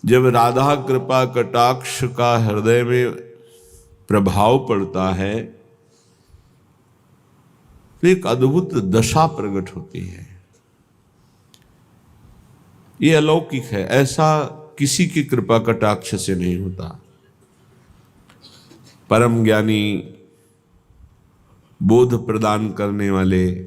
जब राधा कृपा कटाक्ष का हृदय में प्रभाव पड़ता है तो एक अद्भुत दशा प्रकट होती है। ये अलौकिक है, ऐसा किसी की कृपा कटाक्ष से नहीं होता। परम ज्ञानी, बोध प्रदान करने वाले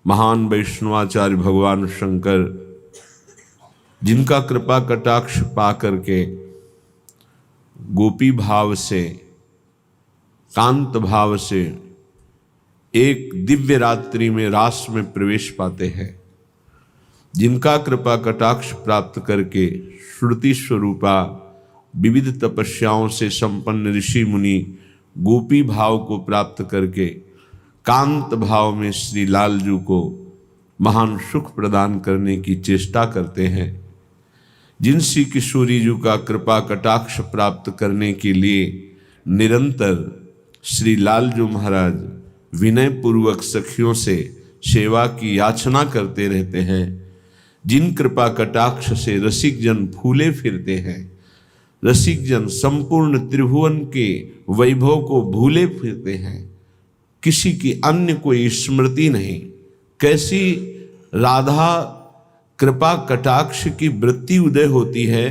महान वैष्णवाचार्य भगवान शंकर, जिनका कृपा कटाक्ष पा करके गोपी भाव से, कांत भाव से एक दिव्य रात्रि में रास में प्रवेश पाते हैं, जिनका कृपा कटाक्ष प्राप्त करके श्रुति स्वरूपा विविध तपस्याओं से संपन्न ऋषि मुनि गोपी भाव को प्राप्त करके कांत भाव में श्री लालजू को महान सुख प्रदान करने की चेष्टा करते हैं, जिन श्री किशोरी जी का कृपा कटाक्ष प्राप्त करने के लिए निरंतर श्री लालजू महाराज विनय पूर्वक सखियों से सेवा की याचना करते रहते हैं, जिन कृपा कटाक्ष से रसिक जन फूले फिरते हैं, रसिक जन संपूर्ण त्रिभुवन के वैभव को भूले फिरते हैं, किसी की अन्य कोई स्मृति नहीं। कैसी राधा कृपा कटाक्ष की वृत्ति उदय होती है।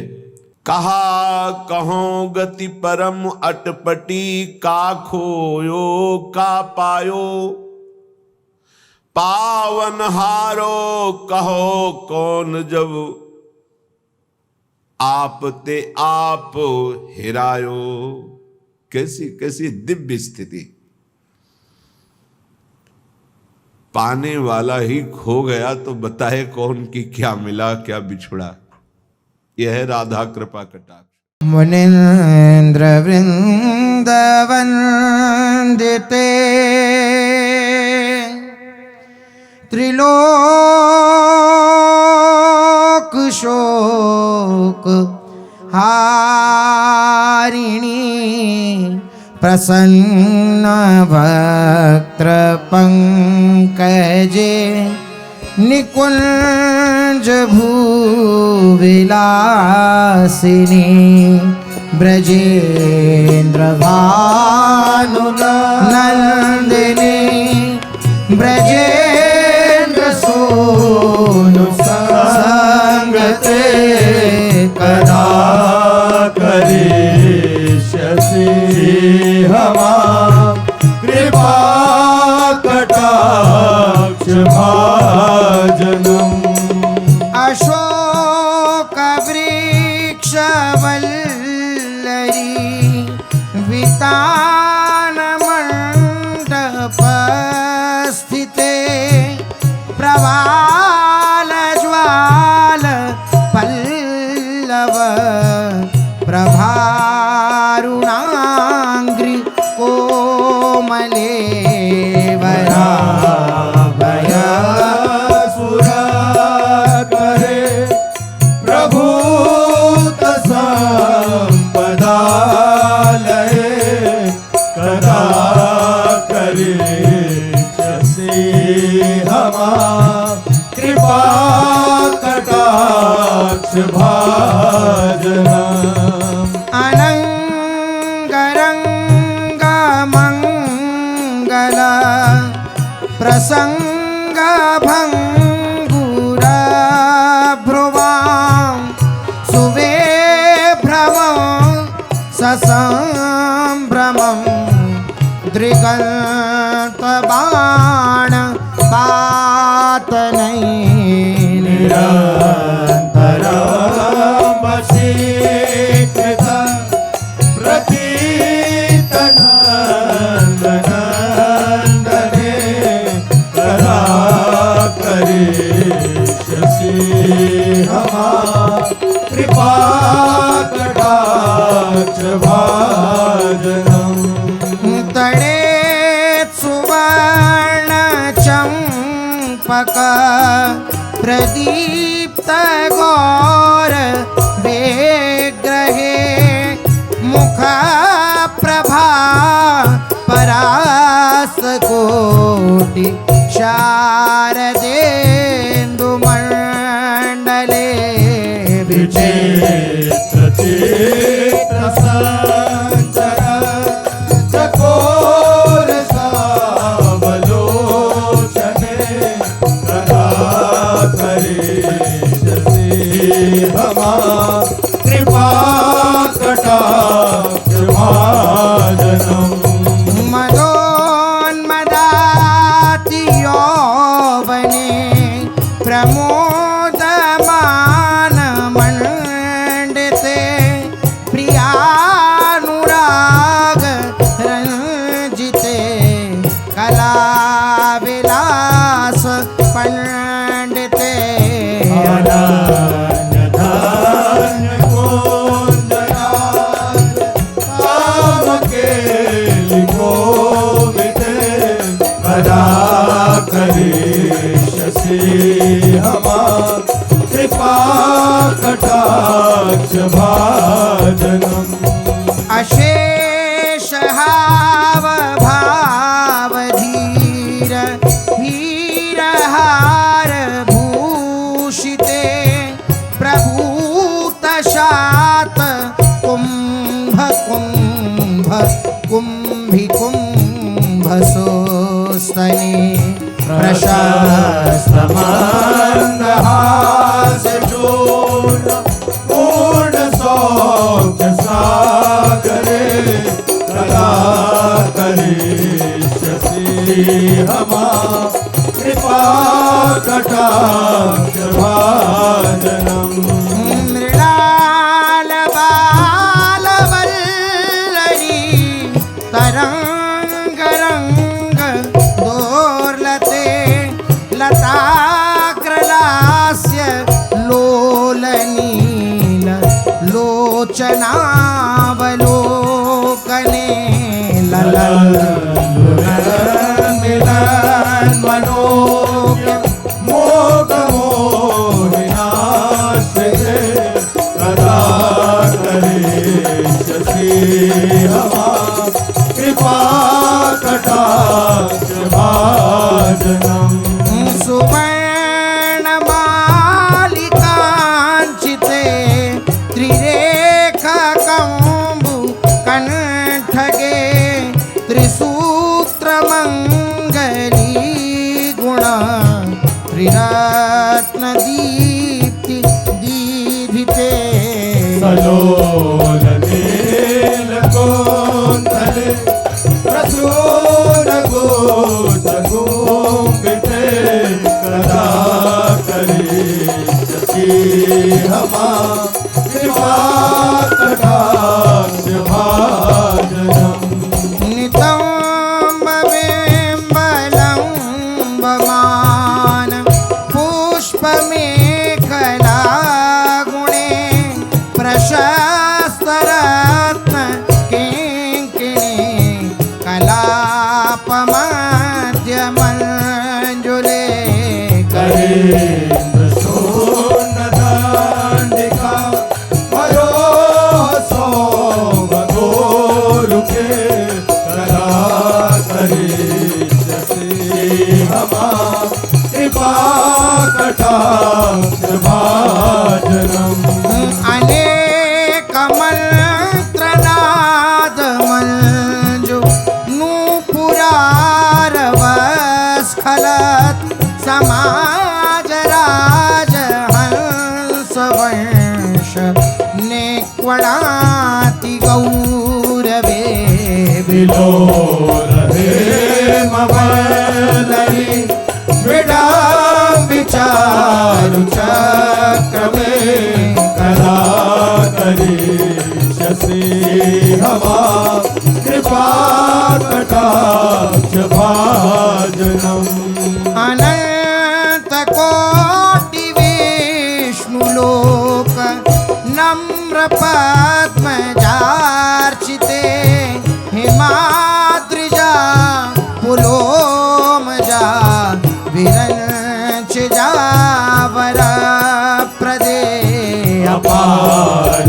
कहा कहों गति परम अटपटी, का खोयो का पायो, पावन हारो कहो कौन जब, आप ते आप हिरायो। कैसी कैसी दिव्य स्थिति। पाने वाला ही खो गया तो बताए कौन कि क्या मिला क्या बिछुड़ा। यह है राधा कृपा कटाक्ष। मुनीन्द्र वृंद वंदिते, त्रिलोक शोक हारिणी, प्रसन्न वक्त्र पंकजे, निकुंज भूविलासिनी, ब्रजेन्द्र भानु नंदिनी, ब्रजेन्द्र सोनु संगते, कदा करिष्यसि हमा कृपा कटाक्ष भाजनम्। अशोक वृक्ष वल्लरी, वितान मंडप स्थिते, प्रवाल ज्वाल पल्लव, प्रभारुणांग्रि कोमले वरा, कृपा कटाक्ष भाजनम्। अनंगरंग मंगल प्रसंग भंगुर भ्रुवां, सुवे भ्रमं ससंभ्रमं, दृगंत बाण पातनैः, निरन्तरं वशीकृतं प्रतीतनन्दनन्दने, कदा करिष्यसि हमा कृपा कटाक्ष भाजनम्। तड़े सुवर्ण चंपक, प्रदीप्त गौर विग्रहे, मुख प्रभा परास कोटि, शारदेन्दु मंडले, विजय नेत्र चित्र संचर चकोर सावलोचने कदा करिष्यसि हमा कृपा कटाक्ष भाजनम् मदोन्मदाति यौवने प्रमोदमानमण्डिते प्रियानुराग रञ्जिते कलाविलास पण्डिते अनन्यधान्य कुञ्जराज कामकेलि कोविदे कदा करिष्यसि हमा कृपा कटाक्ष भाजनम् अशेष हाव भावधीर हीरहार भूषिते प्रभूतशात कुम्भ कुम्भ कुम्भिकुम्भसोस्तने प्रशस्तमन्दहासचूर्ण पूर्ण सौख्य सागरे कदा करिष्यसि हमा कृपा कटाक्ष भाजनम् मृणाल बालवल्लरी तरंग रंग दोर्लते लताग्रलास्य लोलनील लोचनावलोकने ललल मिलन मनोज्ञ मोहमोहिनाश्रिते कदा करिष्यसि हमा कृपा कटाक्ष भाजनम् सुवर्णमालिकाञ्चिते त्रिरेखकम्बु कण्ठगे त्रिसूत्रमङ्गली गुण त्रिरत्नदीप्ति दीधिते सलोल नीलकोन्तले प्रसून गोचगुम्बिते कदा करिष्यसि हमा कृपा कटाक्ष भाजनम् नितम्बबिम्बलम्बमान पुष्पमेखला गुणे प्रशस्तरत्न किङ्किणी कलापमध्यमञ्जुले करेन्द्र शून्यदाण्डिका मयोहसौभगोरुके कदा करिष्यसि हमा कृपा कटाक्ष भाजनम् अनेकमन्त्रनादमञ्जु नूपुरारवस्खलत् समाजराजहंसवंश नेक्वणाति गौरवे विलोलहे मवलहि विडाम्बिचारु चक्रमे कदा करिष्यसि हमा कृपा कटाक्ष भाजनम् अनन्तकोटिविष्णुलोक नम्रपद्मजार्चिते हिमाद्रिजा पुलोमजा विरञ्चजा वरप्रदे अपार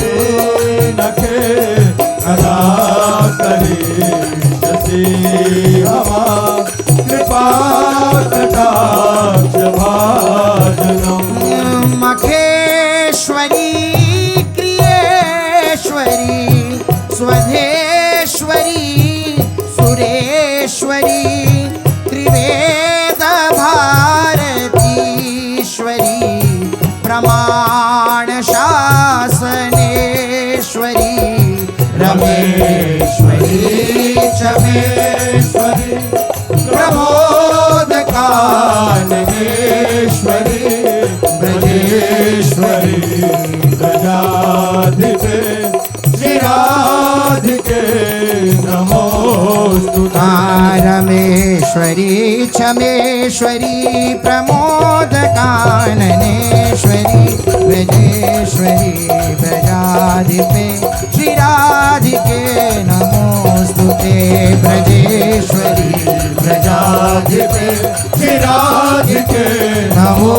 सत्पदाङ्गुलीनखे कदा करिष्यसि हमा कृपा काननेश्वरी ब्रजेश्वरी ब्रजाधिपे श्रीराधिके नमोस्तुते रमेश्वरी क्षमेश्वरी प्रमोदकाननेश्वरी ब्रजेश्वरी ब्रजाधिपे श्रीराधिके नमोस्तुते ब्रजेश्वरी ब्रजाधिपे श्रीराधिके नमो